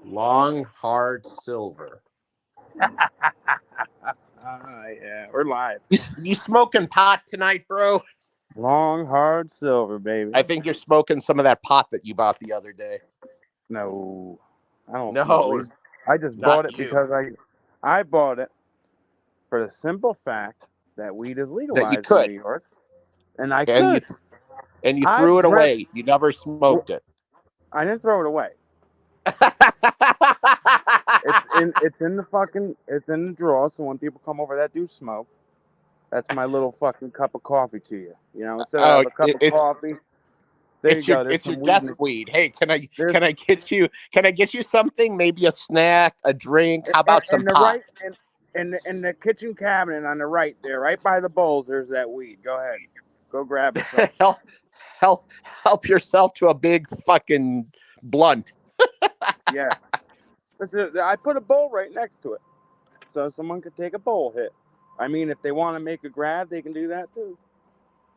Long, hard silver. Yeah, we're live. You smoking pot tonight, bro? Long, hard silver, baby. I think you're smoking some of that pot that you bought the other day. No, I don't. No, I just bought it because I bought it for the simple fact that weed is legalized in New York, and I could. And you threw it away. You never smoked it. I didn't throw it away. It's in the drawer. So when people come over that do smoke, that's my little fucking cup of coffee to you. You know, instead of a cup of coffee. It's your desk weed. Hey, can I get you something? Maybe a snack, a drink. How about some pot? In the kitchen cabinet on the right there, right by the bowls, there's that weed. Go ahead, go grab it. help yourself to a big fucking blunt. Yeah, I put a bowl right next to it, so someone could take a bowl hit. I mean, if they want to make a grab, they can do that too.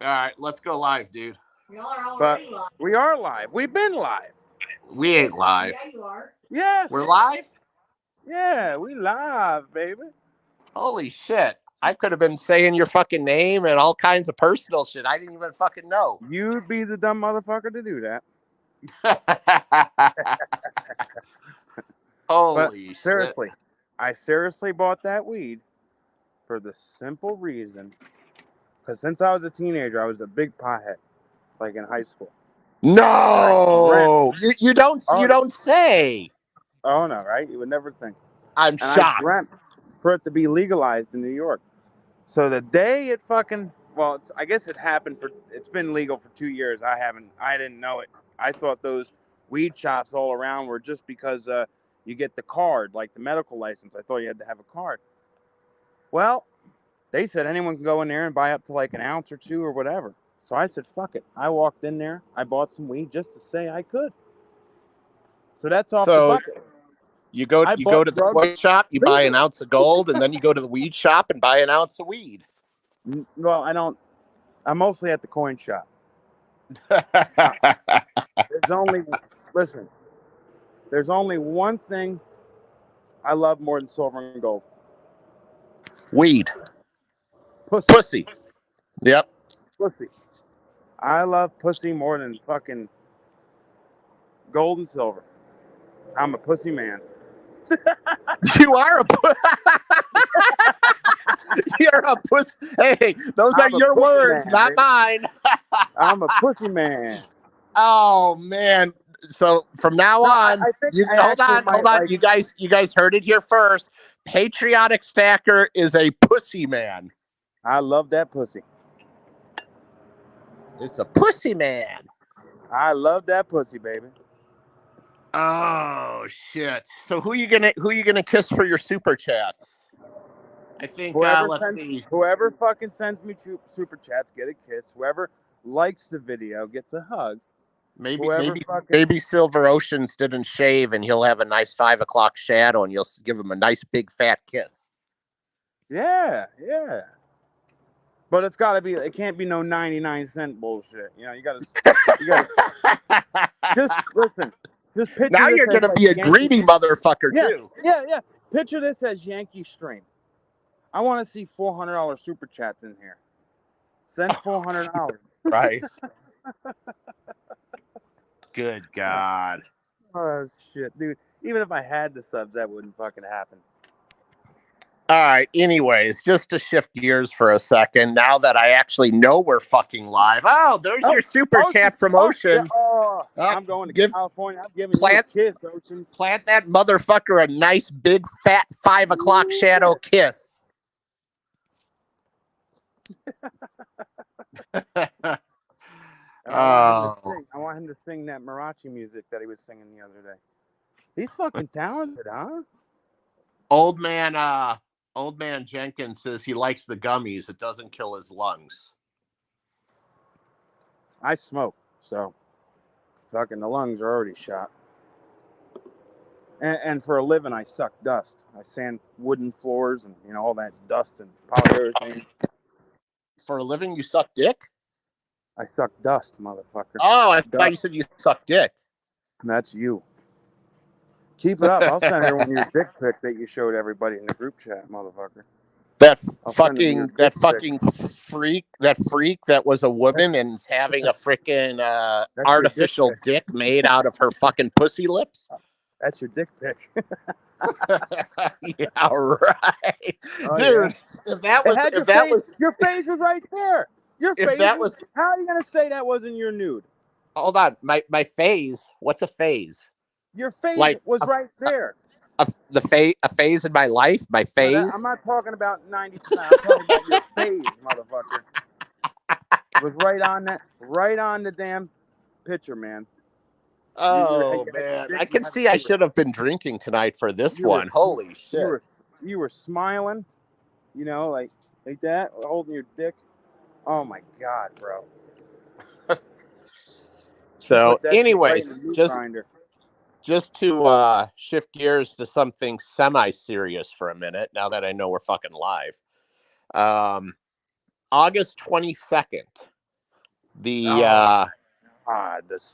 All right, let's go live, dude. But we are live. We've been live. We ain't live. Yeah, you are. Yes. We're live? Yeah, we live, baby. Holy shit. I could have been saying your fucking name and all kinds of personal shit. I didn't even fucking know. You'd be the dumb motherfucker to do that. Holy shit. Seriously, I seriously bought that weed for the simple reason, because since I was a teenager, I was a big pothead, like in high school. No, you don't say. Oh no, right? You would never think. I'm shocked. I dreamt for it to be legalized in New York. So the day it fucking, I guess it happened it's been legal for 2 years. I didn't know it. I thought those weed shops all around were just because you get the card, like the medical license. I thought you had to have a card. Well, they said anyone can go in there and buy up to like an ounce or two or whatever. So I said, fuck it. I walked in there. I bought some weed just to say I could. So that's off the bucket. You go to the coin shop, you buy an ounce of gold, and then you go to the weed shop and buy an ounce of weed. Well, I don't. I'm mostly at the coin shop. There's only one thing I love more than silver and gold. Weed. Pussy. Yep. Pussy. I love pussy more than fucking gold and silver. I'm a pussy man. You are a You're a pussy. Hey, those are your words, not mine. I'm a pussy man. Oh man. So from now on, hold on. You guys heard it here first. Patrioticstacker is a pussy man. I love that pussy. It's a pussy man. I love that pussy, baby. Oh shit! So who you gonna kiss for your super chats? I think let's see. Whoever fucking sends me super chats get a kiss. Whoever likes the video gets a hug. Maybe Silver Oceans didn't shave, and he'll have a nice 5 o'clock shadow, and you'll give him a nice big fat kiss. Yeah. But it's got to be. It can't be no 99-cent bullshit. You know, you gotta just listen. Just picture now you're going to be a greedy motherfucker, too. Yeah. Picture this as Yankee Stream. I want to see $400 super chats in here. Send $400. Right. Good God. Oh, shit, dude. Even if I had the subs, that wouldn't fucking happen. All right. Anyways, just to shift gears for a second, now that I actually know we're fucking live. Oh, there's your super chat from Oceans. I'm going to California. I'm giving you a kiss, Oceans. Plant that motherfucker a nice big fat 5 o'clock shadow kiss. I want him to sing that Marachi music that he was singing the other day. He's fucking talented, huh? Old man Jenkins says he likes the gummies. It doesn't kill his lungs. I smoke, so fucking the lungs are already shot. And for a living, I suck dust. I sand wooden floors and all that dust and polyurethane. For a living, you suck dick? I suck dust, motherfucker. Oh, I thought you said you suck dick. That's you. Keep it up. I'll send everyone your dick pic that you showed everybody in the group chat, motherfucker. That fucking freak that was a woman and is having a freaking artificial dick made out of her fucking pussy lips. That's your dick pic. Yeah, right, oh, dude. Yeah. If that was your face was right there. Your if face that was how are you gonna say that wasn't your nude? Hold on, my phase. What's a phase? Your face was right there. A phase in my life. My phase. No, I'm not talking about 90%. I'm talking about your phase, motherfucker. It was right on the damn picture, man. Oh man, I can see I should have been drinking tonight for this one. Holy shit! You were smiling, like that, holding your dick. Oh my god, bro. So, anyways, just to shift gears to something semi-serious for a minute. Now that I know we're fucking live, August 22nd, the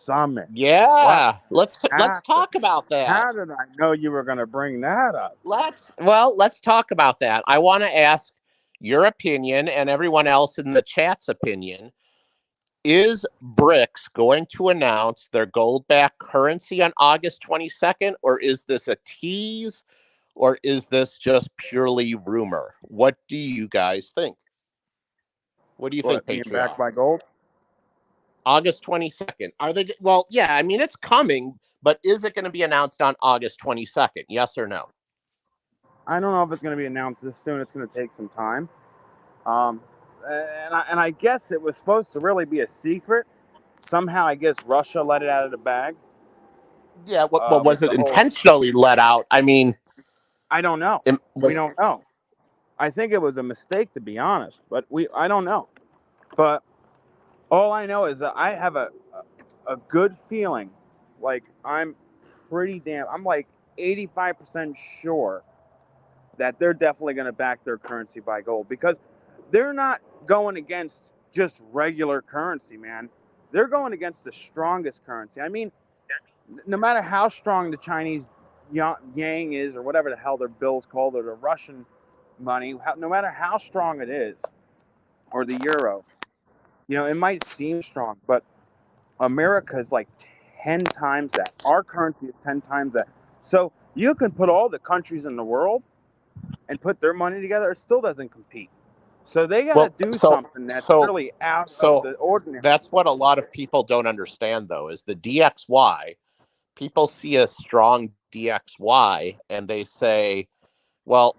summit. Yeah, let's talk about that. How did I know you were going to bring that up? Let's talk about that. I want to ask your opinion and everyone else in the chat's opinion. Is BRICS going to announce their gold-backed currency on August 22nd, or is this a tease, or is this just purely rumor? What do you guys think? What do you think, Patriot? Being backed by gold? August 22nd. Are they? Well, yeah, I mean, it's coming, but is it going to be announced on August 22nd? Yes or no? I don't know if it's going to be announced this soon. It's going to take some time. And I guess it was supposed to really be a secret. Somehow, I guess Russia let it out of the bag. Yeah, was it intentionally let out? I mean, I don't know. We don't know. I think it was a mistake, to be honest. But I don't know. But all I know is that I have a good feeling. Like I'm like 85% sure that they're definitely going to back their currency by gold, because they're not going against just regular currency, man. They're going against the strongest currency. I mean, no matter how strong the Chinese yang is, or whatever the hell their bill's called, or the Russian money, no matter how strong it is, or the euro, it might seem strong, but America is like 10 times that. Our currency is 10 times that. So you can put all the countries in the world and put their money together, it still doesn't compete. So they got to do something that's really out of the ordinary. That's what a lot of people don't understand, though, is the DXY. People see a strong DXY and they say, well,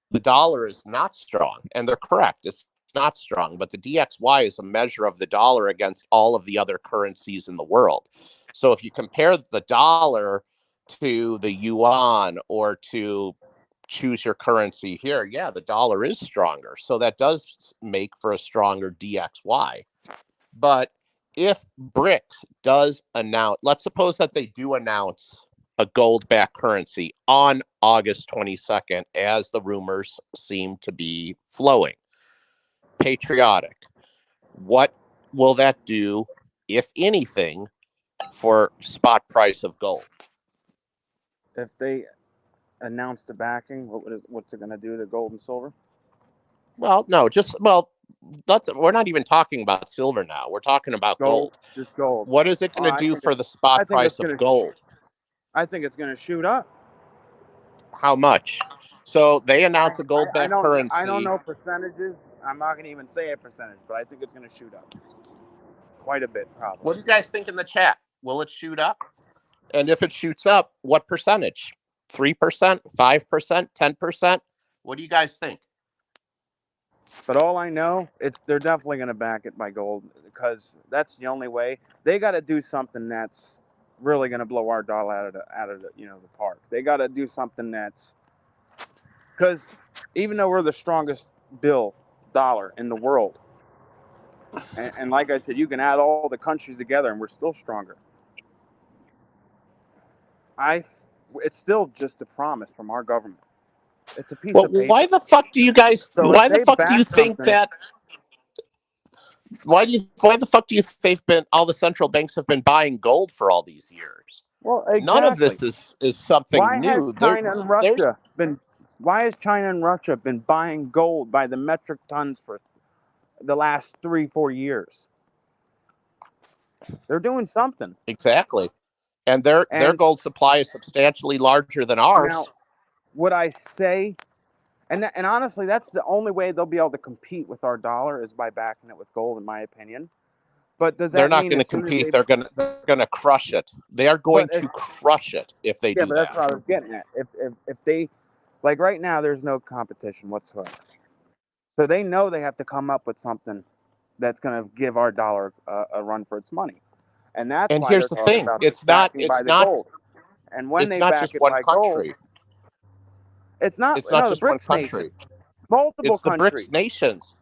the dollar is not strong. And they're correct. It's not strong. But the DXY is a measure of the dollar against all of the other currencies in the world. So if you compare the dollar to the yuan, or to choose your currency here, yeah, the dollar is stronger. So that does make for a stronger DXY. But if BRICS does announce, let's suppose that they do announce a gold-backed currency on August 22nd, as the rumors seem to be flowing. Patriotic, what will that do, if anything, for spot price of gold? If they announce the backing, what's it going to do to gold and silver? Well, no, we're not even talking about silver now. We're talking about gold. Just gold. What is it going to do for the spot price of gold? I think it's going to shoot up. How much? So they announced a gold-backed currency. I don't know percentages. I'm not going to even say a percentage, but I think it's going to shoot up quite a bit, probably. What do you guys think in the chat? Will it shoot up? And if it shoots up, what percentage? 3%, 5%, 10%? What do you guys think? But all I know, they're definitely going to back it by gold, because that's the only way. They got to do something that's really going to blow our dollar out of the the park. They got to do something that's, because even though we're the strongest dollar in the world, and like I said, you can add all the countries together and we're still stronger. It's still just a promise from our government. It's a piece of paper. Why the fuck do you guys? Why the fuck do you think that? Why the fuck do you think all the central banks have been buying gold for all these years? Well, None of exactly. this is something Why has new. China and Russia been? Why has China and Russia been buying gold by the metric tons for the last 3-4 years? They're doing something. Exactly. And their And gold supply is substantially larger than now, ours. would I say, and honestly, that's the only way they'll be able to compete with our dollar is by backing it with gold, in my opinion. But does They're that not mean going to as soon as compete. they? They're going to crush it. They are going But to crush it if they yeah, do but that's that. what I was getting at. If they, like right now, there's no competition whatsoever. So they know they have to come up with something that's going to give our dollar a run for its money, and that's And why here's they're the talking thing. about this backing by the gold. And when It's they not back just it one by gold, country. it's not It's not the just one BRICS nations, country. multiple It's the countries. BRICS nations.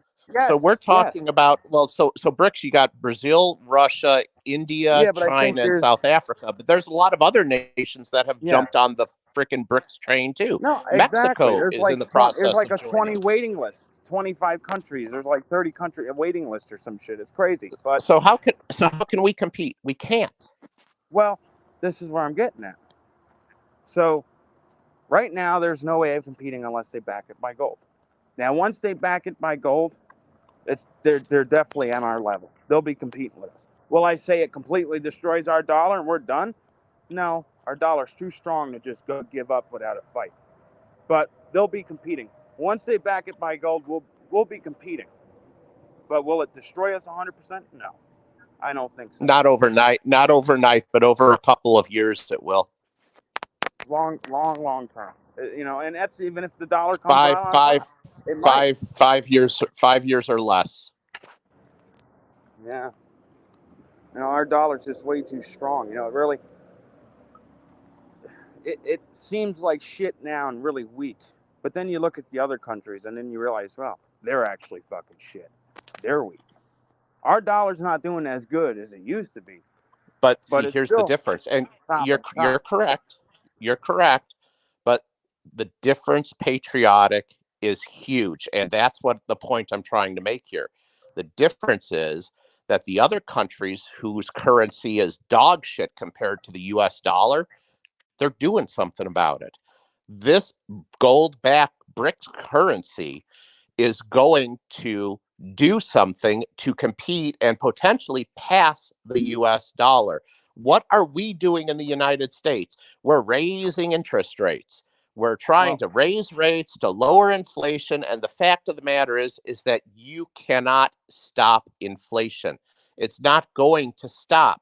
So we're Yes, yes, talking about, well, so BRICS, you got Brazil, Russia, India, yeah, but I think China, and there's South Africa. But there's a lot of other nations that have yeah, jumped on the freaking BRICS train too. no, exactly. Mexico There's is like in the process like of a joining. 20 waiting list, 25 countries. There's like 30 country waiting list or some shit. It's crazy, but So how can we compete? We can't. well, this is where I'm getting at. So right now, there's no way of competing unless they back it by gold. Now, once they back it by gold, they're definitely on our level. They'll be competing with us. Will I say it completely destroys our dollar and we're done? No, our dollar's too strong to just go give up without a fight. But they'll be competing. Once they back it by gold, we'll be competing. But will it destroy us 100%? No, I don't think so. Not overnight, but over a couple of years it will. Long term. And that's even if the dollar comes Five, out on five, top. It might. five, 5 years, 5 years or less. Yeah. Our dollar's just way too strong. It really it seems like shit now and really weak. But then you look at the other countries and then you realize, well, they're actually fucking shit. They're weak. Our dollar's not doing as good as it used to be, But but see, it's here's the still difference. And top you're of the you're top. correct. You're correct. But the difference, patriotic, is huge. And that's what the point I'm trying to make here. The difference is that the other countries whose currency is dog shit compared to the US dollar, they're doing something about it. This gold backed BRICS currency is going to do something to compete and potentially pass the US dollar. What are we doing in the United States? We're raising interest rates. We're trying Well, to raise rates to lower inflation. And the fact of the matter is that you cannot stop inflation. It's not going to stop.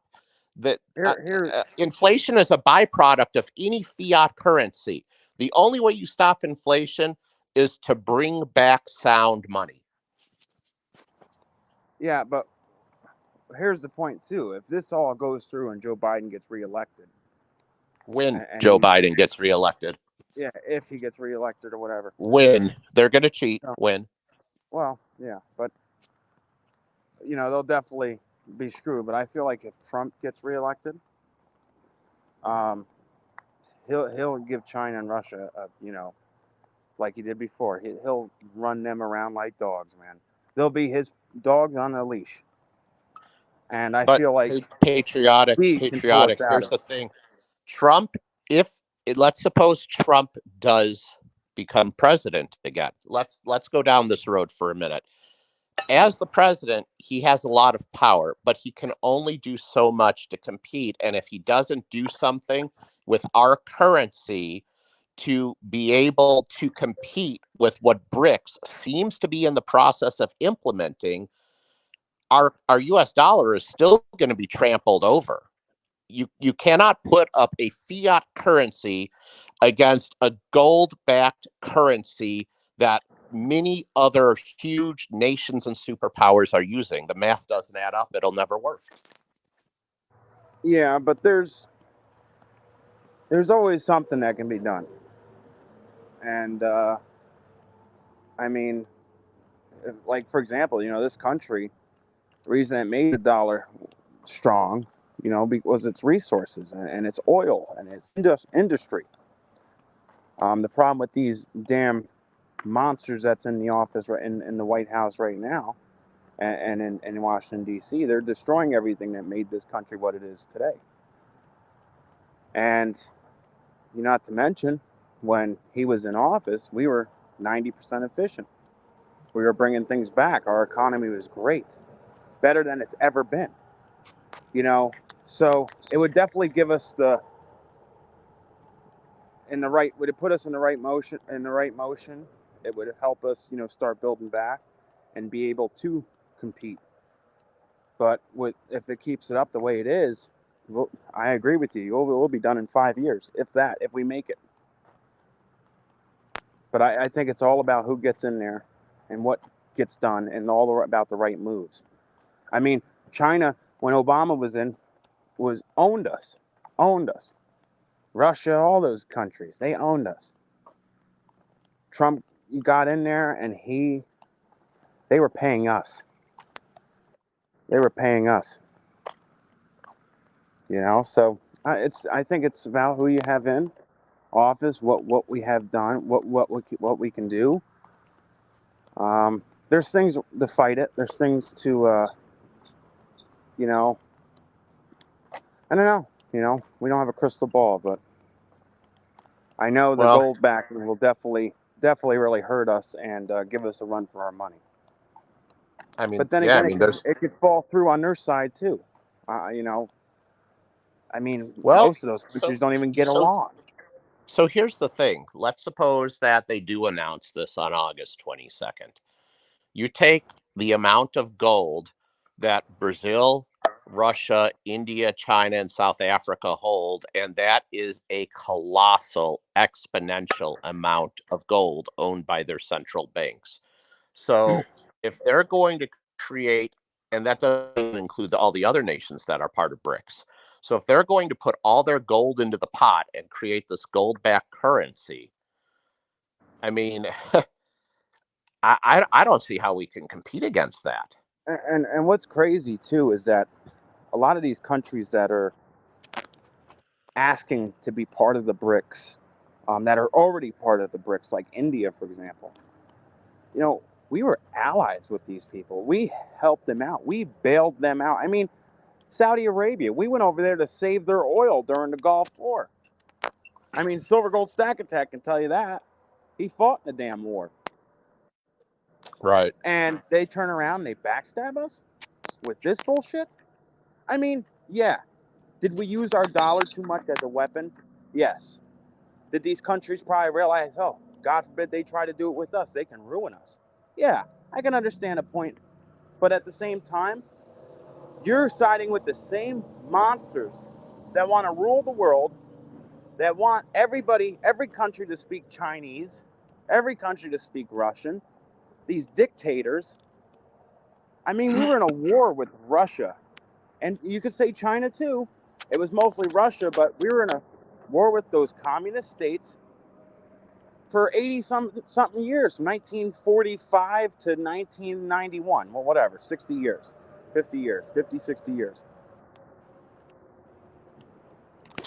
That here, inflation is a byproduct of any fiat currency. The only way you stop inflation is to bring back sound money. yeah, but here's the point too. If this all goes through and Joe Biden gets reelected, When and Joe he's Biden gets reelected, yeah, if he gets reelected or whatever. when they're going to cheat, So, when. well, yeah, but they'll definitely be screwed. But I feel like if Trump gets reelected, um, he'll give China and Russia, like he did before. He'll run them around like dogs, man. They'll be his dogs on a leash, and I But feel like he can pull us patriotic. out Here's of the it. thing: Trump. If let's suppose Trump does become president again. Let's go down this road for a minute. As the president, he has a lot of power, but he can only do so much to compete. And if he doesn't do something with our currency to be able to compete with what BRICS seems to be in the process of implementing, our US dollar is still going to be trampled over. You cannot put up a fiat currency against a gold backed currency that many other huge nations and superpowers are using. The math doesn't add up. It'll never work. Yeah, but there's always something that can be done, and I mean, like for example, this country, the reason it made the dollar strong, because its resources and its oil and its industry. The problem with these damn monsters that's in the office in the White House right now and in Washington D.C. They're destroying everything that made this country what it is today. And not to mention, when he was in office, we were 90% efficient. We were bringing things back. Our economy was great, better than it's ever been. So it would definitely give us would it put us in the right motion. It would help us, start building back and be able to compete. But if it keeps it up the way it is, I agree with you. We'll be done in 5 years, if we make it. But I think it's all about who gets in there and what gets done and all about the right moves. I mean, China, when Obama was in, owned us. Russia, all those countries, they owned us. Trump got in there and they were paying us. So I think it's about who you have in office, what we have done, what we can do. There's things to fight it. There's things to I don't know. We don't have a crystal ball, but I know the gold backing will definitely really hurt us and give us a run for our money. I mean, but then yeah, again, it could fall through on their side too. Most of those countries don't even get along. So here's the thing. Let's suppose that they do announce this on August 22nd. You take the amount of gold that Brazil, Russia, India, China, and South Africa hold, and that is a colossal, exponential amount of gold owned by their central banks. So if they're going to create, and that doesn't include all the other nations that are part of BRICS. So if they're going to put all their gold into the pot and create this gold-backed currency, I mean, I don't see how we can compete against that. And what's crazy too is that a lot of these countries that are asking to be part of the BRICS, that are already part of the BRICS, like India, for example, we were allies with these people. We helped them out. We bailed them out. I mean, Saudi Arabia, we went over there to save their oil during the Gulf War. I mean, Silver Gold Stack Attack can tell you that. He fought in the damn war. Right. And they turn around and they backstab us with this bullshit? I mean, yeah. Did we use our dollar too much as a weapon? Yes. Did these countries probably realize, oh, God forbid they try to do it with us, they can ruin us? Yeah, I can understand a point. But at the same time, you're siding with the same monsters that want to rule the world, that want every country to speak Chinese, every country to speak Russian, these dictators. I mean, we were in a war with Russia, and you could say China too. It was mostly Russia, but we were in a war with those communist states for 80-something years, from 1945 to 1991. Well, whatever, 60 years, 50 years, 50, 60 years.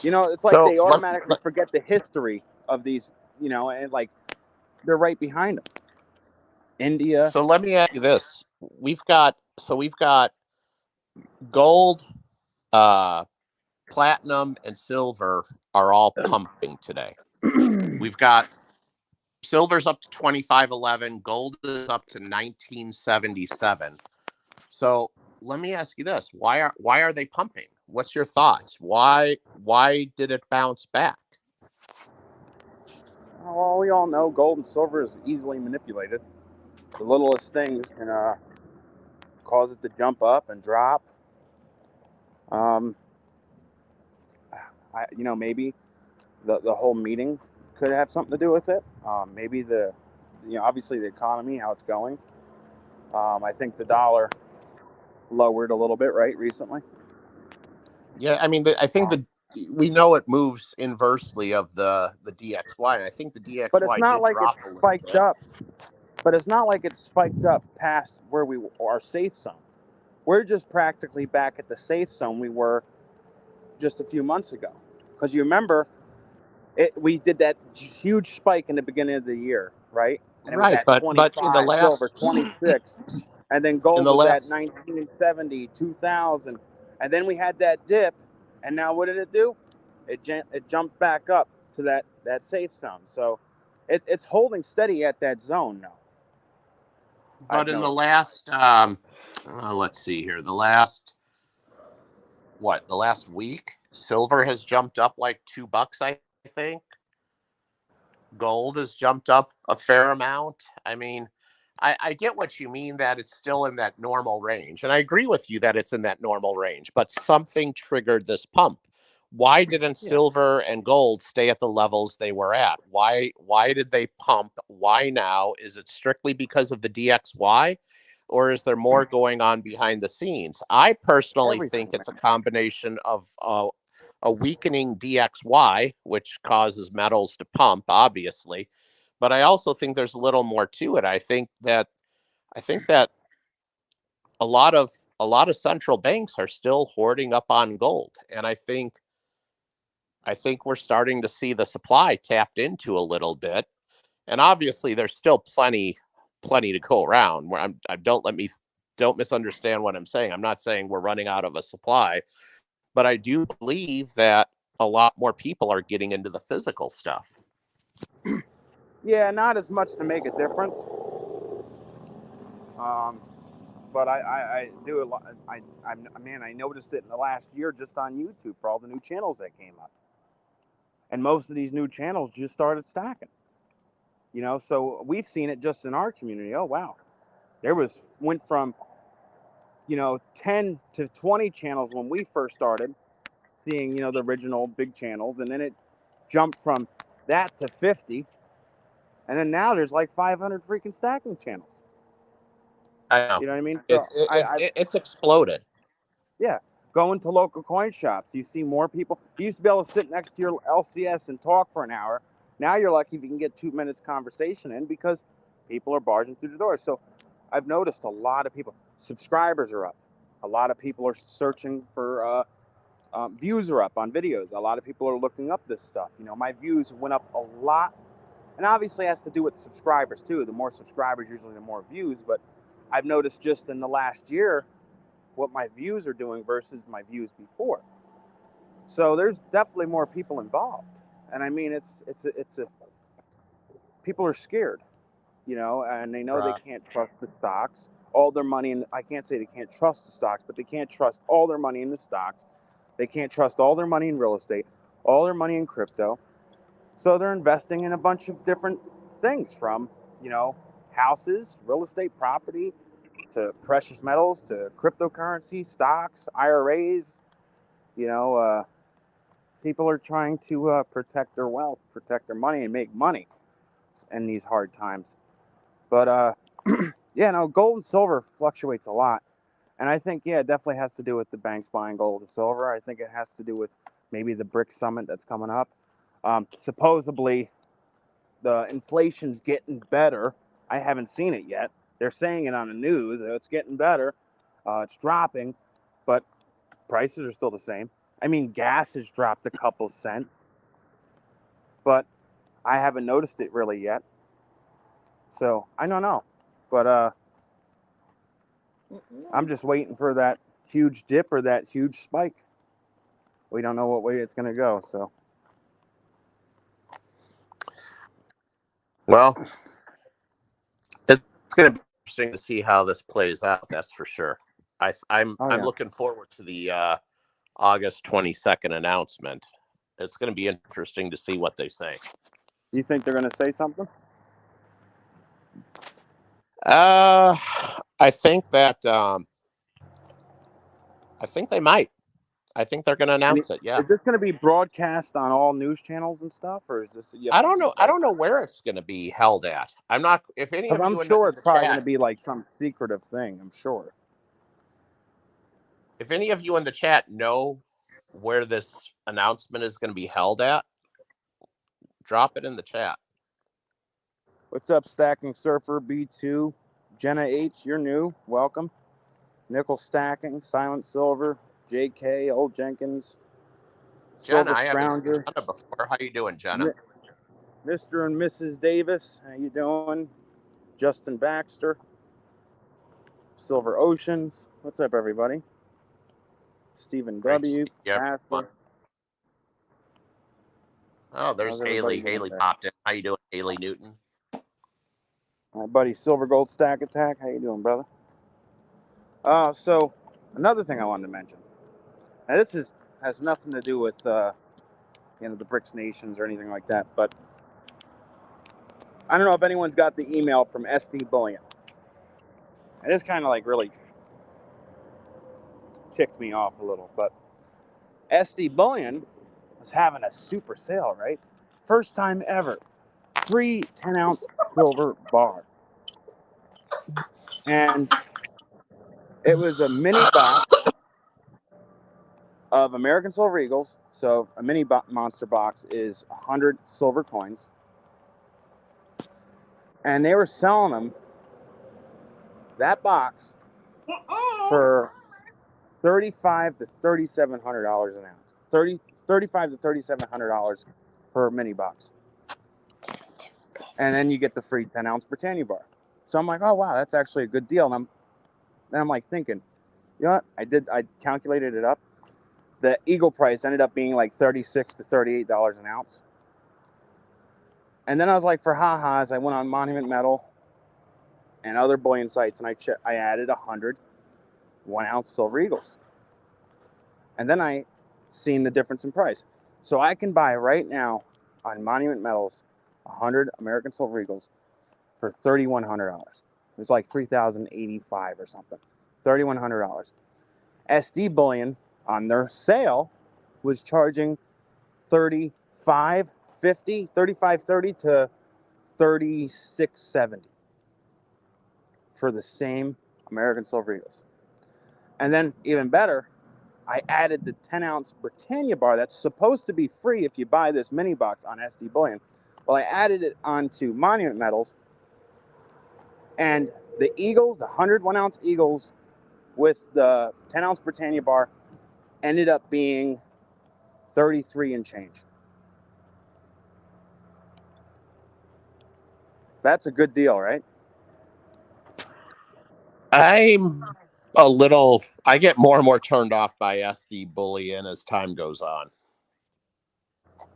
It's like they automatically forget the history of these, and like they're right behind them. India. So let me ask you this. We've got gold, platinum, and silver are all pumping today. We've got silver's up to 2511, gold is up to 1977. So let me ask you this: why are they pumping? What's your thoughts? Why did it bounce back? Well, we all know gold and silver is easily manipulated. The littlest things can cause it to jump up and drop. Maybe the whole meeting could have something to do with it. Maybe obviously the economy, how it's going. I think the dollar lowered a little bit, right, recently. Yeah, I mean, I think we know it moves inversely of the DXY, and I think the DXY but it's not did like drop it's a little spiked bit. up. But it's not like it's spiked up past where we are safe zone. We're just practically back at the safe zone we were just a few months ago. Because you remember, we did that huge spike in the beginning of the year, right? And it was at 25 but in the last silver, 26. And then gold was at 1970, 2000. And then we had that dip. And now what did it do? it jumped back up to that safe zone. So it's holding steady at that zone now. But in the last, let's see here, the last week, silver has jumped up like $2, I think. Gold has jumped up a fair amount. I mean, I get what you mean, that it's still in that normal range. And I agree with you that it's in that normal range, but something triggered this pump. Why didn't silver and gold stay at the levels they were at? Why did they pump? Why now? Is it strictly because of the DXY? Or is there more going on behind the scenes? I personally think it's a combination of a weakening DXY, which causes metals to pump, obviously. But I also think there's a little more to it. I think that a lot of central banks are still hoarding up on gold, and I think we're starting to see the supply tapped into a little bit. And obviously, there's still plenty to go around. Where don't misunderstand what I'm saying. I'm not saying we're running out of a supply, but I do believe that a lot more people are getting into the physical stuff. Yeah, not as much to make a difference. But I do a lot. I noticed it in the last year just on YouTube for all the new channels that came up, and most of these new channels just started stacking. So we've seen it just in our community. Oh wow, went from 10 to 20 channels when we first started seeing the original big channels, and then it jumped from that to 50, and then now there's like 500 freaking stacking channels. I know. You know what I mean? So it's exploded. Yeah. Going to local coin shops, you see more people. You used to be able to sit next to your LCS and talk for an hour. Now you're lucky if you can get 2 minutes conversation in because people are barging through the door. So I've noticed a lot of people. Subscribers are up. A lot of people are searching for views are up on videos. A lot of people are looking up this stuff. My views went up a lot. And obviously it has to do with subscribers too. The more subscribers, usually the more views. But I've noticed just in the last year what my views are doing versus my views before. So there's definitely more people involved. And I mean, it's a people are scared, and they know they can't trust the stocks. All their money in, I can't say they can't trust the stocks, but they can't trust all their money in the stocks. They can't trust all their money in real estate, all their money in crypto. So they're investing in a bunch of different things from, houses, real estate, property, to precious metals, to cryptocurrency, stocks, IRAs. People are trying to protect their wealth, protect their money, and make money in these hard times. But gold and silver fluctuates a lot. And I think, it definitely has to do with the banks buying gold and silver. I think it has to do with maybe the BRICS summit that's coming up. Supposedly, the inflation's getting better. I haven't seen it yet. They're saying it on the news. It's getting better. It's dropping, but prices are still the same. I mean, gas has dropped a couple cents, but I haven't noticed it really yet. So I don't know. But I'm just waiting for that huge dip or that huge spike. We don't know what way it's going to go. So. Well, it's going to be interesting to see how this plays out. That's for sure. I'm looking forward to the August 22nd announcement. It's going to be interesting to see what they say. You think they're going to say something? I think that I think they might. I think they're going to announce it. Yeah. Is this going to be broadcast on all news channels and stuff, or is this? I don't know. I don't know where it's going to be held at. I'm not. If any of you, I'm sure it's probably going to be like some secretive thing. I'm sure. If any of you in the chat know where this announcement is going to be held at, drop it in the chat. What's up, Stacking Surfer B2? Jenna H, you're new. Welcome. Nickel Stacking, Silent Silver, JK, Old Jenkins, Jenna, Silver I haven't seen Scrounger. Jenna before. How you doing, Jenna? Mr. and Mrs. Davis, how you doing? Justin Baxter, Silver Oceans. What's up, everybody? Stephen W. Pastor. Oh, there's How's everybody Haley. doing Haley there? popped in. How you doing, Haley Newton? My buddy Silver Gold Stack Attack. How you doing, brother? So another thing I wanted to mention. Now has nothing to do with the BRICS nations or anything like that, but I don't know if anyone's got the email from SD Bullion. And it's kind of like really ticked me off a little, but SD Bullion was having a super sale, right? First time ever. Free 10-ounce silver bar. And it was a mini box of American Silver Eagles. So a mini monster box is 100 silver coins. And they were selling them, that box, for $3,500 to $3,700 an ounce. $3,500 to $3,700 per mini box. And then you get the free 10-ounce Britannia bar. So I'm like, oh wow, that's actually a good deal. And I'm like thinking, you know what? I calculated it up. The Eagle price ended up being like $36 to $38 an ounce. And then I was like, for ha-has, I went on Monument Metal and other bullion sites, and I added 100 1-ounce Silver Eagles. And then I seen the difference in price. So I can buy right now on Monument Metals 100 American Silver Eagles for $3,100. It was like $3,085 or something. $3,100. SD Bullion on their sale was charging $35.30 to $36.70 for the same American Silver Eagles. And then even better, I added the 10-ounce Britannia bar that's supposed to be free if you buy this mini box on SD Bullion. Well, I added it onto Monument Metals, and the Eagles, the 100 1-ounce Eagles with the 10-ounce Britannia bar, ended up being 33 and change. That's a good deal, right? I get more and more turned off by SD Bullion as time goes on.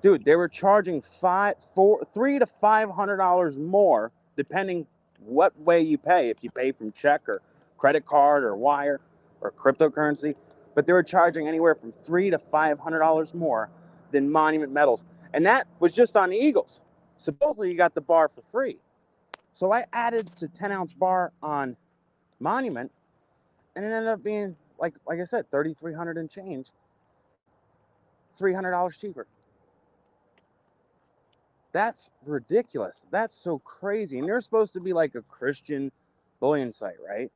Dude, they were charging $300 to $500 more, depending what way you pay. If you pay from check or credit card or wire or cryptocurrency, but they were charging anywhere from $300 to $500 more than Monument Metals, and that was just on the Eagles. Supposedly, you got the bar for free. So I added the 10-ounce bar on Monument, and it ended up being like I said, $3,300 and change, $300 cheaper. That's ridiculous. That's so crazy. And they're supposed to be like a Christian bullion site, right?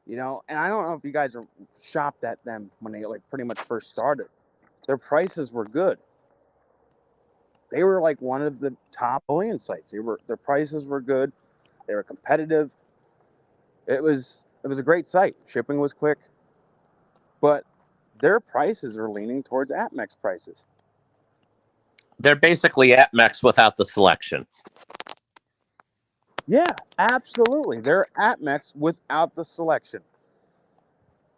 You know, and I don't know if you guys are shopped at them when they like pretty much first started. Their prices were good. They were like one of the top bullion sites. Their prices were good. They were competitive. It was a great site. Shipping was quick. But their prices are leaning towards APMEX prices. They're basically APMEX without the selection. Yeah, absolutely. They're APMEX without the selection.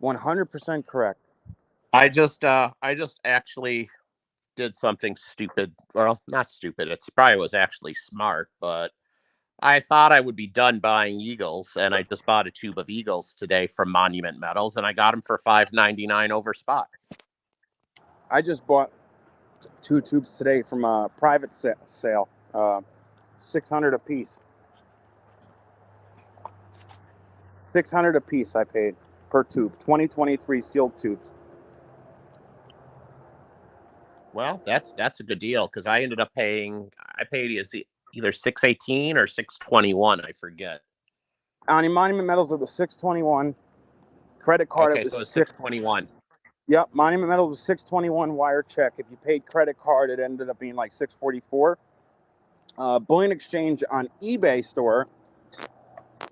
100% correct. I just actually did something stupid. Well, not stupid. It probably was actually smart, but I thought I would be done buying Eagles, and I just bought a tube of Eagles today from Monument Metals, and I got them for $5.99 over spot. I just bought 2 tubes today from a private sale, $600 a piece. $600 a piece I paid per tube. 2023 sealed tubes. Well, that's a good deal because I ended up paying. I paid either $6.18 or $6.21. I forget. On Monument Metals, it was $6.21. Credit card, Okay, it was so it's $6.21. Yep, Monument Metals was $6.21 wire check. If you paid credit card, it ended up being like $6.44. Bullion Exchange on eBay store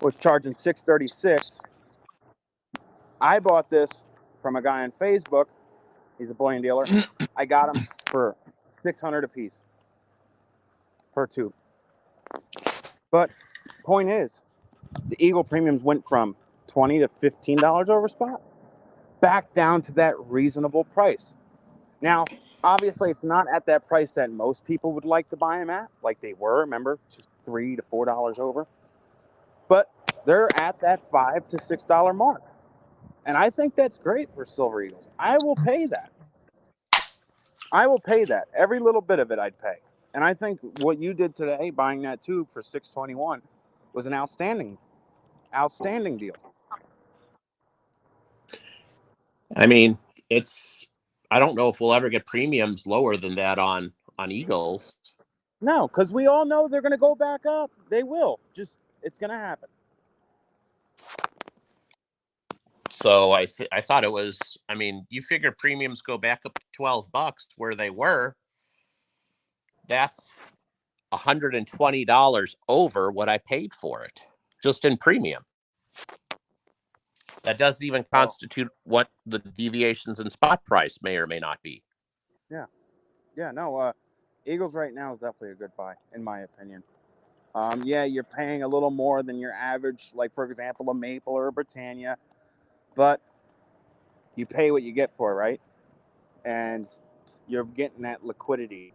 was charging $6.36. I bought this from a guy on Facebook. He's a bullion dealer. I got him for $600 a piece per tube. But point is, the Eagle premiums went from $20 to $15 over spot back down to that reasonable price. Now, Obviously, it's not at that price that most people would like to buy them at, like they were. Remember, just $3 to $4 over. But they're at that $5 to $6 mark, and I think that's great for Silver Eagles. I will pay that. I will pay that. Every little bit of it, I'd pay. And I think what you did today, buying that tube for $6.21, was an outstanding deal. I mean, I don't know if we'll ever get premiums lower than that on Eagles. No, because we all know they're going to go back up. They will. It's going to happen. So I thought it was. I mean, you figure premiums go back up to $12 where they were. That's $120 over what I paid for it, just in premium. That doesn't even constitute what the deviations in spot price may or may not be. Yeah. No. Eagles right now is definitely a good buy, in my opinion. Yeah, you're paying a little more than your average, like for example, a Maple or a Britannia, but you pay what you get for it, right? And you're getting that liquidity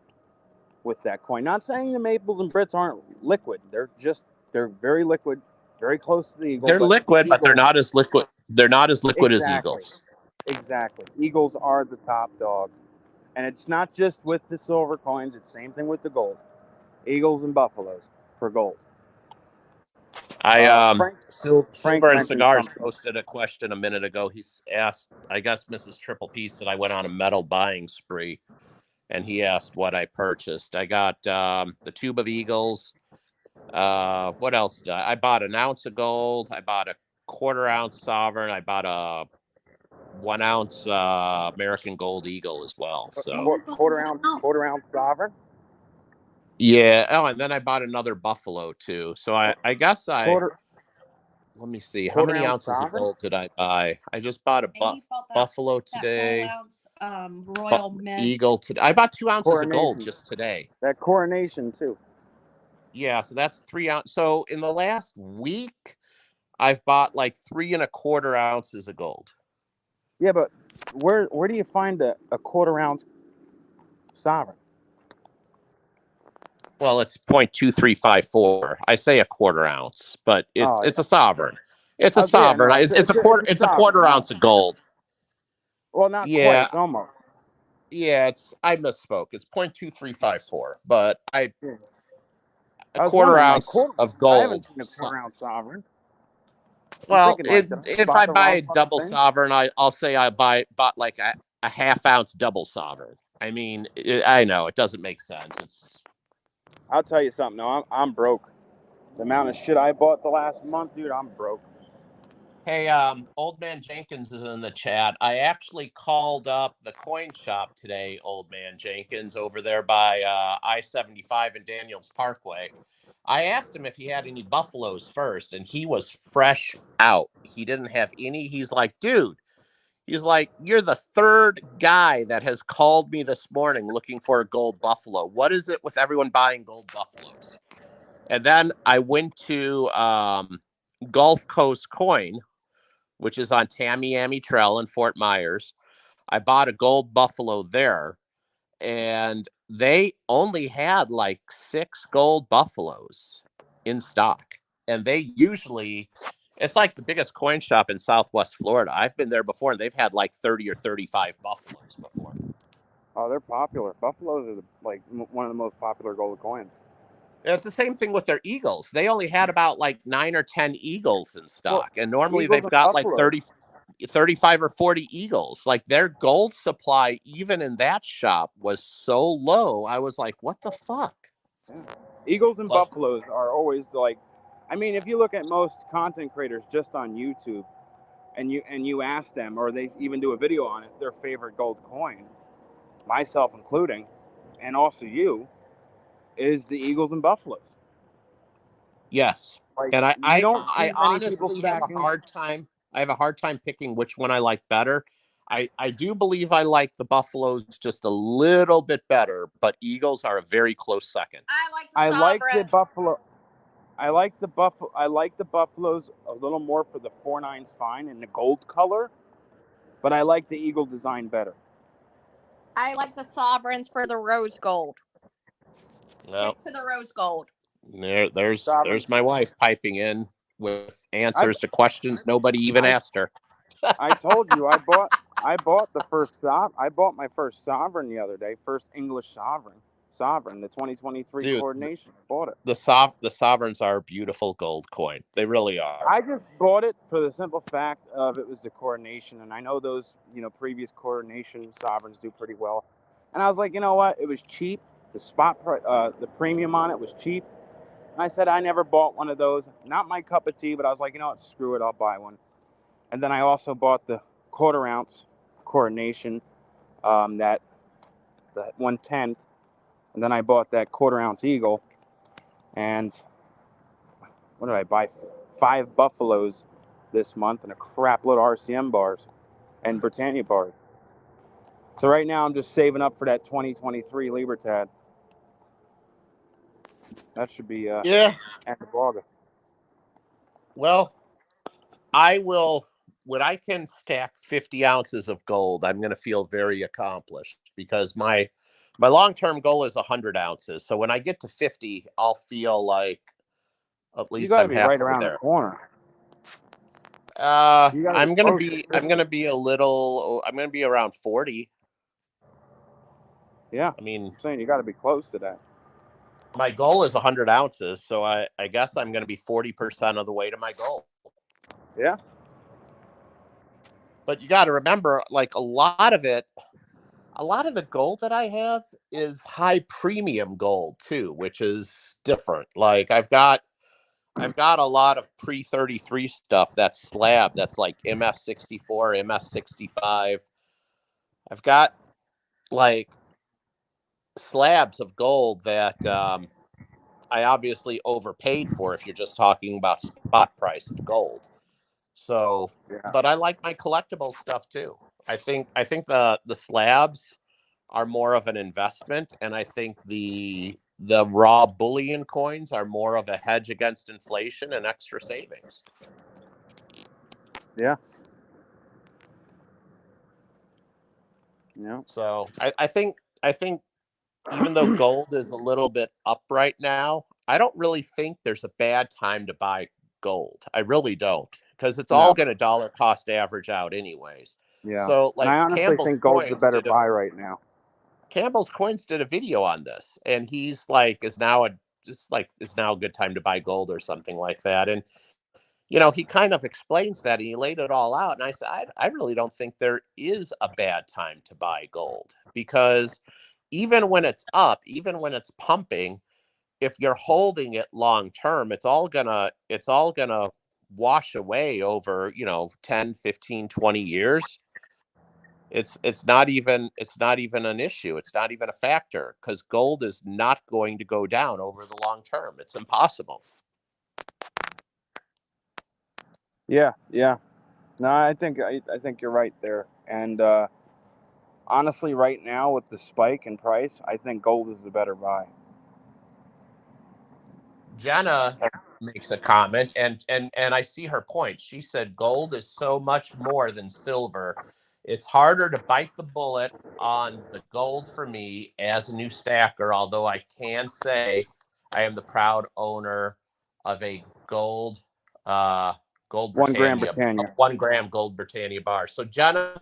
with that coin. Not saying the Maples and Brits aren't liquid. They're very liquid, very close to the Eagle. They're liquid, but they're not as liquid. They're not as liquid as Eagles. Exactly. Eagles are the top dog. And it's not just with the silver coins, it's the same thing with the gold. Eagles and Buffaloes for gold. Silver and Cigars something. posted a question a minute ago. He's asked, I guess Mrs. Triple P said I went on a metal buying spree, and he asked what I purchased. I got the tube of Eagles. What else did I bought an ounce of gold. I bought a quarter-ounce sovereign. I bought a 1 ounce American Gold Eagle as well. So quarter ounce sovereign. Yeah. Oh, and then I bought another Buffalo too. So I guess let me see. How many ounces of gold did I buy? I just bought a Buffalo today. Royal Mint Eagle today. I bought 2 ounces of gold just today. That Coronation too. Yeah, so that's 3 ounces. So in the last week, I've bought like 3 1/4 ounces of gold. Yeah, but where do you find a quarter ounce sovereign? Well, it's 0.2354. I say a quarter ounce, but it's a sovereign. It's a sovereign. It's a quarter ounce of gold. Well, not quite. It's almost. Yeah, I misspoke. It's 0.2354, but a quarter ounce of gold. I haven't seen a quarter ounce sovereign. Well, if I buy a double sovereign, I'll say I bought like a half ounce double sovereign. I mean, I know it doesn't make sense. I'll tell you something. No, I'm broke. The amount of shit I bought the last month, dude, I'm broke. Hey, Old Man Jenkins is in the chat. I actually called up the coin shop today, Old Man Jenkins, over there by I-75 and Daniels Parkway. I asked him if he had any Buffaloes first, and he was fresh out. He didn't have any. He's like, dude, you're the third guy that has called me this morning looking for a gold Buffalo. What is it with everyone buying gold Buffaloes? And then I went to Gulf Coast Coin, which is on Tamiami Trail in Fort Myers. I bought a gold Buffalo there, and they only had like 6 gold Buffaloes in stock. And they usually, it's like the biggest coin shop in Southwest Florida. I've been there before, and they've had like 30 or 35 Buffaloes before. Oh, they're popular. Buffaloes are like one of the most popular gold coins. It's the same thing with their Eagles. They only had about like 9 or 10 Eagles in stock. And normally they've got like 35 or 40 Eagles. Like their gold supply, even in that shop, was so low. I was like, what the fuck? Yeah. Eagles and Buffaloes are always like, I mean, if you look at most content creators just on YouTube and you ask them, or they even do a video on it, their favorite gold coin, myself including, and also you, is the Eagles and Buffaloes. Yes. Like, and I honestly have a hard time. I have a hard time picking which one I like better. I do believe I like the Buffaloes just a little bit better, but Eagles are a very close second. I like the Buffalo. I like the Buffaloes a little more for the 4.9s fine and the gold color, but I like the Eagle design better. I like the sovereigns for the rose gold. Well, Stick to the rose gold. There's my wife piping in with I answers to questions nobody even asked her. I told you I bought the first I bought my first sovereign the other day, first English sovereign, the 2023 Dude, coordination. I bought it. the sovereigns are a beautiful gold coin. They really are. I just bought it for the simple fact of it was the coordination, and I know those previous coordination sovereigns do pretty well. And I was like, you know what? It was cheap. The spot price, the premium on it was cheap. And I said I never bought one of those. Not my cup of tea, but I was like, you know what? Screw it. I'll buy one. And then I also bought the quarter ounce coordination, that the 1/10, and then I bought that quarter ounce eagle. And what did I buy? 5 buffaloes this month and a crap load of RCM bars and Britannia bars. So right now I'm just saving up for that 2023 Libertad. That should be Yeah. end of August. Well, I will. When I can stack 50 ounces of gold, I'm going to feel very accomplished because my long-term goal is 100 ounces. So when I get to 50, I'll feel like at You least got to I'm be right halfway around the there. corner. I'm gonna be around 40. Yeah, I mean, I'm saying you got to be close to that. my goal is 100 ounces, so I guess I'm gonna be 40% of the way to my goal. Yeah. But you got to remember, like a lot of the gold that I have is high premium gold too, which is different. Like I've got a lot of pre-33 stuff that's slab, that's like MS64, MS65. I've got like slabs of gold that I obviously overpaid for if you're just talking about spot price of gold. So, Yeah. but I like my collectible stuff too. I think the slabs are more of an investment, and I think the raw bullion coins are more of a hedge against inflation and extra savings. Yeah. Yeah. So I think even though gold is a little bit up right now, I don't really think there's a bad time to buy gold. I really don't, because it's all No. going to dollar cost average out anyways. Yeah. So And like I honestly think gold's a better buy right now. Campbell's Coins did a video on this, and he's like, is now a good time to buy gold or something like that. And he kind of explains that, and he laid it all out. And I said, I really don't think there is a bad time to buy gold, because even when it's up, even when it's pumping, if you're holding it long term, it's all gonna wash away over 10, 15, 20 years. It's not even an issue. It's not even a factor, because gold is not going to go down over the long term. It's impossible. Yeah. No, I think you're right there. And honestly, right now with the spike in price, I think gold is the better buy. Jenna makes a comment, and I see her point. She said gold is so much more than silver. It's harder to bite the bullet on the gold for me as a new stacker, although I can say I am the proud owner of a gold 1 gram Britannia, Britannia. 1 gram gold Britannia bar. So Jenna,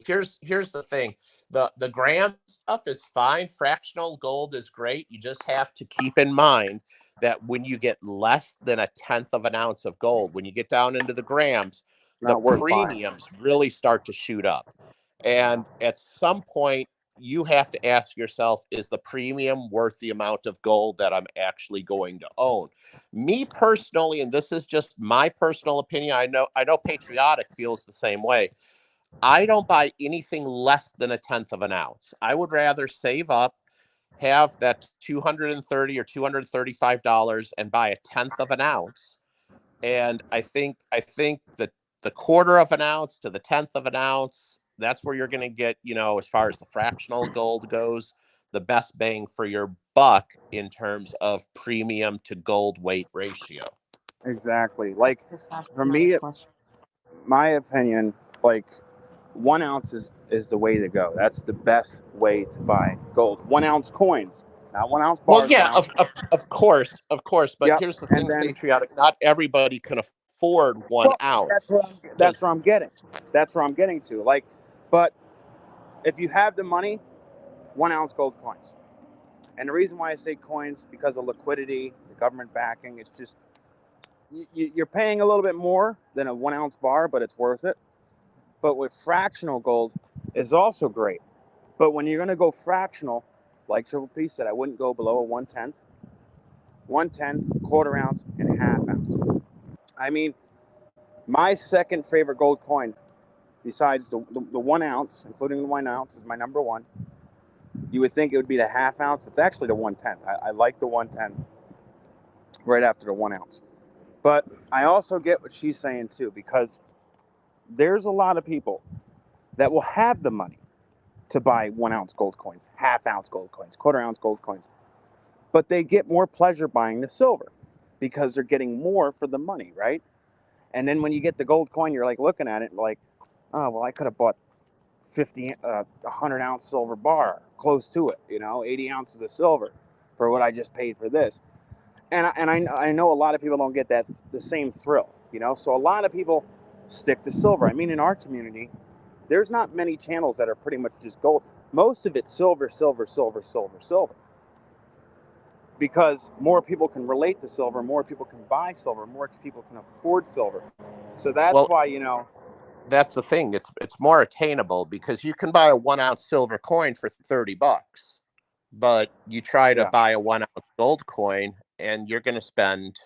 here's the thing. The gram stuff is fine. Fractional gold is great. You just have to keep in mind that when you get less than 1/10 of an ounce of gold, when you get down into the grams, the Not worth buying. premiums really start to shoot up. And at some point, you have to ask yourself, is the premium worth the amount of gold that I'm actually going to own? Me personally, and this is just my personal opinion, I know Patriotic feels the same way. I don't buy anything less than 1/10 of an ounce. I would rather save up, have that $230 or $235, and buy 1/10 of an ounce. And I think that the quarter of an ounce to the 1/10 of an ounce, that's where you're going to get, as far as the fractional gold goes, the best bang for your buck in terms of premium to gold weight ratio. Exactly. Like, for me, my opinion, like, 1 ounce is the way to go. That's the best way to buy gold. 1 ounce coins, not 1 ounce Well, bars. yeah, 1 ounce. of course. But Yep. here's the And thing, then, Patriotic. Not everybody can afford 1 well, ounce. that's where I'm getting. That's where I'm getting to. Like, but if you have the money, 1 ounce gold coins. And the reason why I say coins, because of liquidity, the government backing, it's just, you're paying a little bit more than a 1 ounce bar, but it's worth it. But with fractional gold is also great. But when you're going to go fractional, like Triple P said, I wouldn't go below a 1/10, 1/10, quarter ounce, and half ounce. I mean, my second favorite gold coin, besides the 1 ounce, including the 1 ounce, is my number one. You would think it would be the half ounce. It's actually the 1/10. I like the 1/10 right after the 1 ounce. But I also get what she's saying too, because there's a lot of people that will have the money to buy 1 ounce gold coins, half ounce gold coins, quarter ounce gold coins. But they get more pleasure buying the silver because they're getting more for the money, right? And then when you get the gold coin, you're like looking at it like, oh, well, I could have bought 100 ounce silver bar, close to it, 80 ounces of silver for what I just paid for this. And I know a lot of people don't get the same thrill, So a lot of people stick to silver. I mean, in our community, there's not many channels that are pretty much just gold. Most of it's silver, silver, silver, silver, silver. Because more people can relate to silver, more people can buy silver, more people can afford silver. So that's why, That's the thing. It's more attainable because you can buy a 1 ounce silver coin for $30, but you try to buy a 1 ounce gold coin and you're going to spend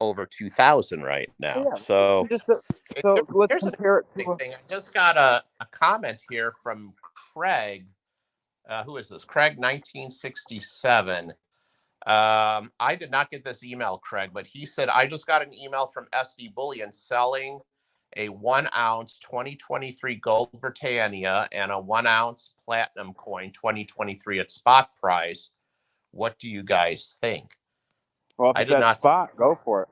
over 2,000 right now. Yeah. So Let's compare it to thing. I just got a comment here from Craig. Who is this? Craig 1967. I did not get this email, Craig, but he said, I just got an email from SD Bullion selling a 1 ounce 2023 gold Britannia and a 1 ounce platinum coin 2023 at spot price. What do you guys think? Well, if it's at spot, go for it.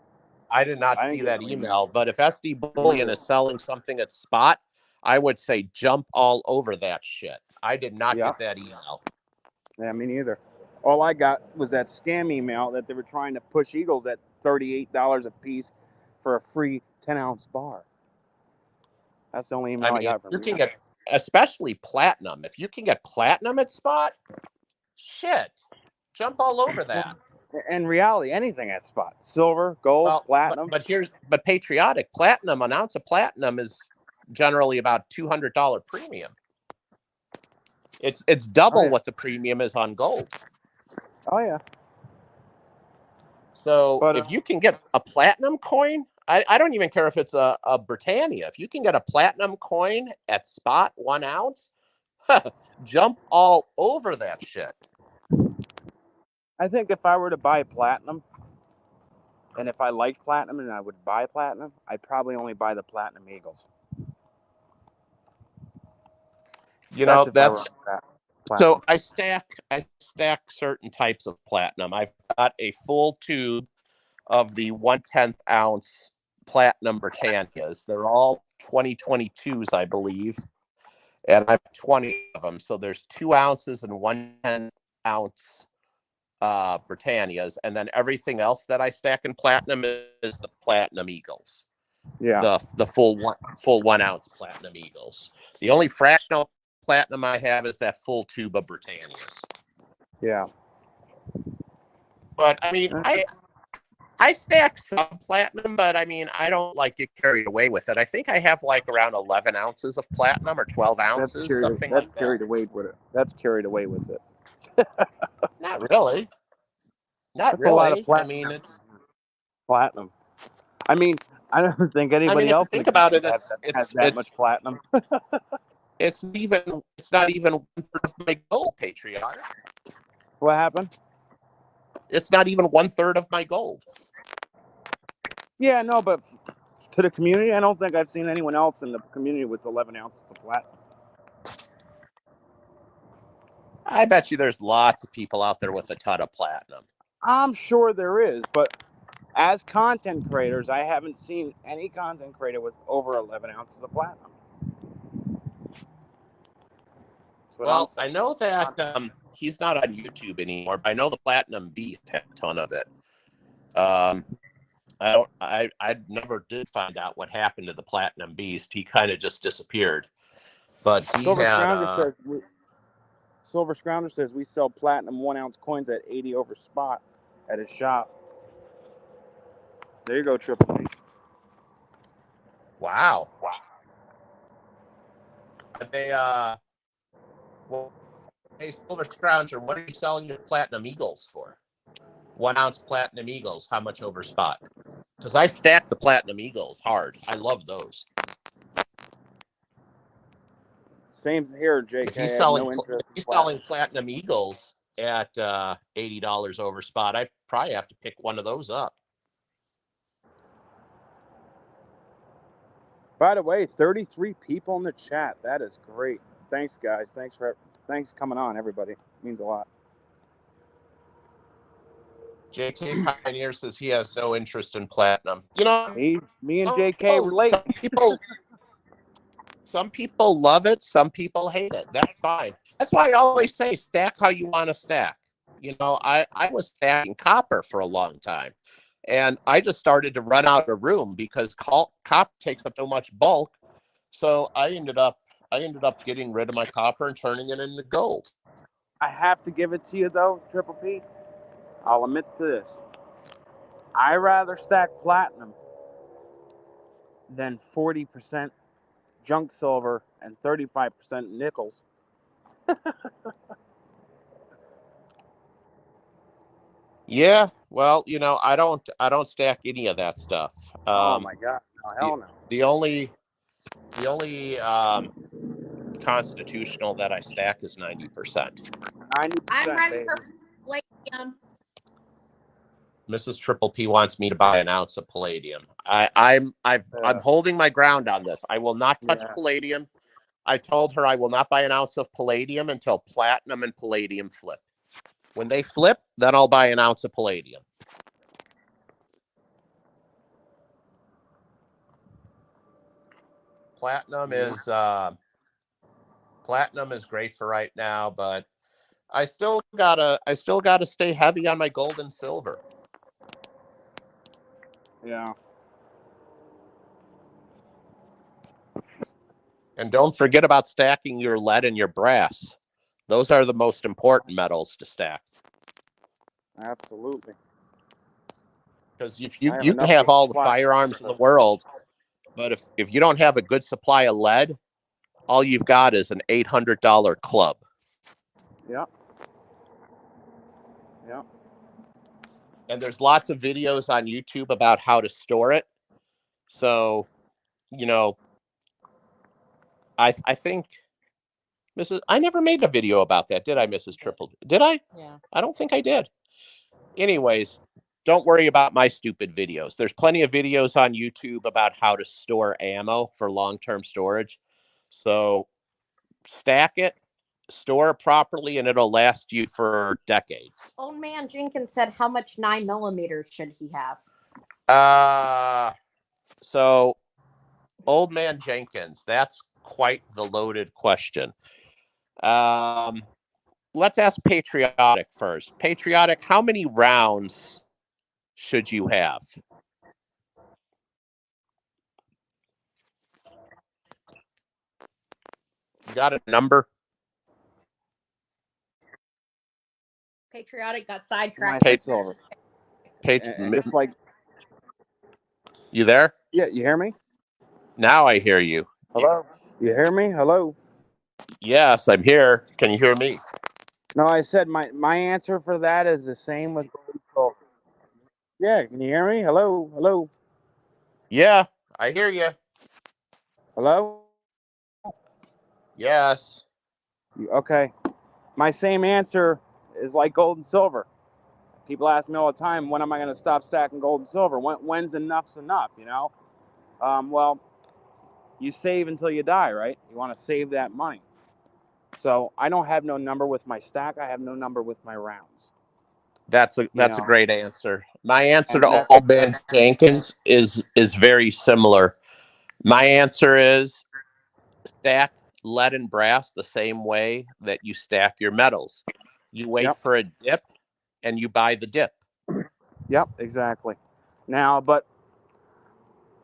I did not see that email, but if SD Bullion is selling something at spot, I would say jump all over that shit. I did not get that email. Yeah, me neither. All I got was that scam email that they were trying to push Eagles at $38 a piece for a free 10 ounce bar. That's the only email I got from you. Can get, especially platinum. If you can get platinum at spot, shit, jump all over that. In reality, anything at spot, silver, gold, platinum. But Patriotic platinum, an ounce of platinum is generally about $200 premium. It's double what the premium is on gold. Oh yeah. So if you can get a platinum coin, I don't even care if it's a Britannia. If you can get a platinum coin at spot 1 ounce, jump all over that shit. I think if I were to buy platinum, and if I liked platinum and I would buy platinum, I'd probably only buy the Platinum Eagles. That's so I stack certain types of platinum. I've got a full tube of the 1/10 ounce platinum Britannias. They're all 2022s, I believe, and I have 20 of them. So there's 2 ounces and 1/10 ounce Britannias, and then everything else that I stack in platinum is the Platinum Eagles. Yeah, the full 1 ounce Platinum Eagles. The only fractional platinum I have is that full tube of Britannias. Yeah, but I mean, I stack some platinum, but I mean, I don't get carried away with it. I think I have around 11 ounces of platinum or 12 ounces, something like that. That's carried away with it. That's carried away with it. Not really. Not That's really. A lot of platinum. I mean, it's platinum. I mean, I don't think anybody else think about it. Has that much platinum. It's not even 1/3 of my gold, Patriotic. What happened? It's not even 1/3 of my gold. Yeah, no, but to the community, I don't think I've seen anyone else in the community with 11 ounces of platinum. I bet you there's lots of people out there with a ton of platinum. I'm sure there is, but as content creators, I haven't seen any content creator with over 11 ounces of platinum. But well, I know that he's not on YouTube anymore, but I know the Platinum Beast had a ton of it. I never did find out what happened to the Platinum Beast. He kind of just disappeared. But he Silver had Scrounger says we sell platinum 1 ounce coins at 80 over spot at his shop. There you go, Triple P. wow. They well, hey, Silver Scrounger, what are you selling your Platinum Eagles for? 1 ounce Platinum Eagles, how much over spot? Because I stack the Platinum Eagles hard. I love those. Same here, JK. If he's I have selling, no interest if he's selling Platinum Eagles at $80 over spot, I probably have to pick one of those up. By the way, 33 people in the chat. That is great. Thanks, guys. Thanks for coming on, everybody. It means a lot. JK Pioneer says he has no interest in platinum. You know, me and JK relate. Some people love it. Some people hate it. That's fine. That's why I always say stack how you want to stack. You know, I was stacking copper for a long time, and I just started to run out of room because copper takes up so much bulk. So I ended up getting rid of my copper and turning it into gold. I have to give it to you though, Triple P. I'll admit to this. I rather stack platinum than 40% junk silver and 35% nickels. Yeah, well, you know, I don't stack any of that stuff. Oh my God, no, hell no. The only constitutional that I stack is 90%. 90%. I'm ready baby. for palladium. Mrs. Triple P wants me to buy an ounce of palladium. I'm holding my ground on this. I will not touch palladium. I told her I will not buy an ounce of palladium until platinum and palladium flip. When they flip, then I'll buy an ounce of palladium. Platinum is great for right now, but I still gotta stay heavy on my gold and silver. Yeah. And don't forget about stacking your lead and your brass. Those are the most important metals to stack. Absolutely. Because if you can have all the firearms in the world, but if you don't have a good supply of lead, all you've got is an $800 club. Yeah. Yeah. And there's lots of videos on YouTube about how to store it. So, you know, I think I never made a video about that, did I, Mrs. Triple? Did I? Yeah. I don't think I did. Anyways, don't worry about my stupid videos. There's plenty of videos on YouTube about how to store ammo for long-term storage. So stack it, store it properly, and it'll last you for decades. Old man Jenkins said, how much 9mm should he have? So Old Man Jenkins, that's quite the loaded question. Let's ask Patriotic first. Patriotic, how many rounds should you have? You got a number? Patriotic got sidetracked. Just like, you there? Yeah, you hear me? Now I hear you. Hello? You hear me? Hello? Yes, I'm here. Can you hear me? No, I said my answer for that is the same with gold and silver. Yeah, can you hear me? Hello? Hello? Yeah, I hear you. Hello? Yes. Okay. My same answer is like gold and silver. People ask me all the time, when am I going to stop stacking gold and silver? When's enough's enough, you know? Well, you save until you die, right? You want to save that money. So I don't have no number with my stack. I have no number with my rounds. That's a great answer. My answer to Old Man Jenkins is very similar. My answer is stack lead and brass the same way that you stack your metals. You wait for a dip and you buy the dip. Yep, exactly. Now, but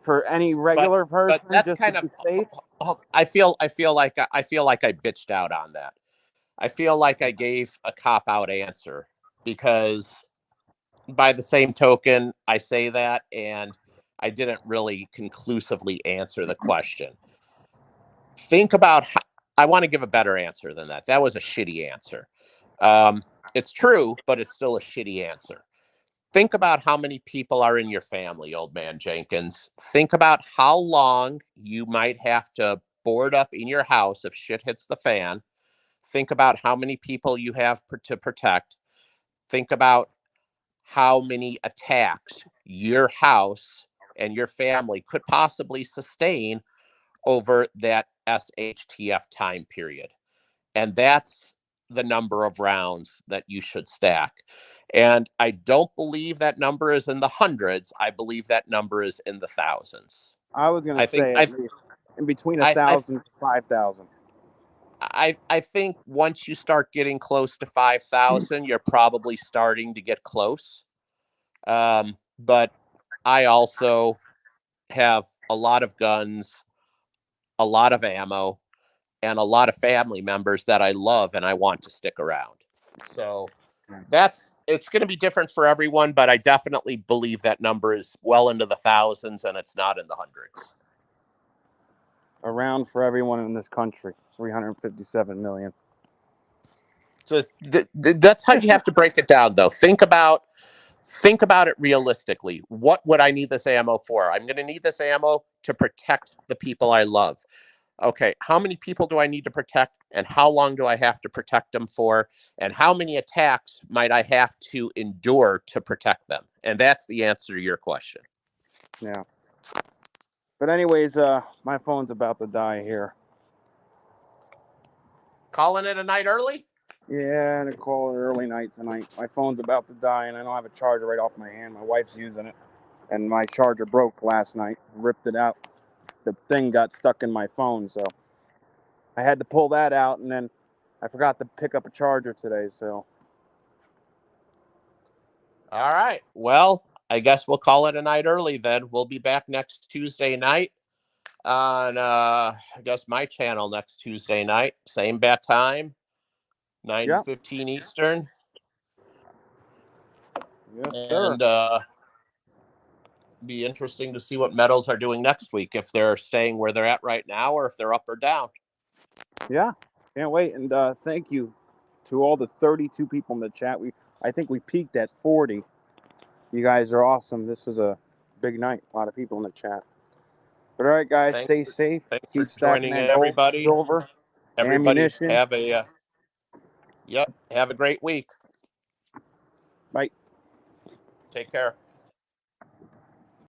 for any regular person, but that's just kind to of be safe, I feel like I bitched out on that. I feel like I gave a cop out answer, because by the same token, I say that and I didn't really conclusively answer the question. Think about how, I want to give a better answer than that. That was a shitty answer. It's true, but it's still a shitty answer. Think about how many people are in your family, old man Jenkins. Think about how long you might have to board up in your house if shit hits the fan. Think about how many people you have to protect. Think about how many attacks your house and your family could possibly sustain over that SHTF time period. And that's the number of rounds that you should stack. And I don't believe that number is in the hundreds. I believe that number is in the thousands. I was going to say at least in between 1,000 and 5,000. I think once you start getting close to 5,000, you're probably starting to get close. But I also have a lot of guns, a lot of ammo, and a lot of family members that I love and I want to stick around. So it's going to be different for everyone, but I definitely believe that number is well into the thousands and it's not in the hundreds. Around for everyone in this country, 357 million. So that's how you have to break it down, though. Think about it realistically. What would I need this ammo for? I'm going to need this ammo to protect the people I love. Okay, how many people do I need to protect, and how long do I have to protect them for, and how many attacks might I have to endure to protect them? And that's the answer to your question. Yeah. But anyways, my phone's about to die here. Calling it a night early? Yeah, to call it early night tonight. My phone's about to die, and I don't have a charger right off my hand. My wife's using it, and my charger broke last night. Ripped it out. The thing got stuck in my phone, so I had to pull that out, and then I forgot to pick up a charger today, so. All right. Well, I guess we'll call it a night early then. We'll be back next Tuesday night on, I guess, my channel next Tuesday night. Same bat time, 9:15 Eastern. Yes, sir. And be interesting to see what metals are doing next week, if they're staying where they're at right now or if they're up or down. Yeah, can't wait. And thank you to all the 32 people in the chat. I think we peaked at 40. You guys are awesome. This was a big night. A lot of people in the chat. But all right, guys, stay safe. Thanks Keep for stacking joining that everybody. gold, silver, ammunition. Have a have a great week. Bye. Take care.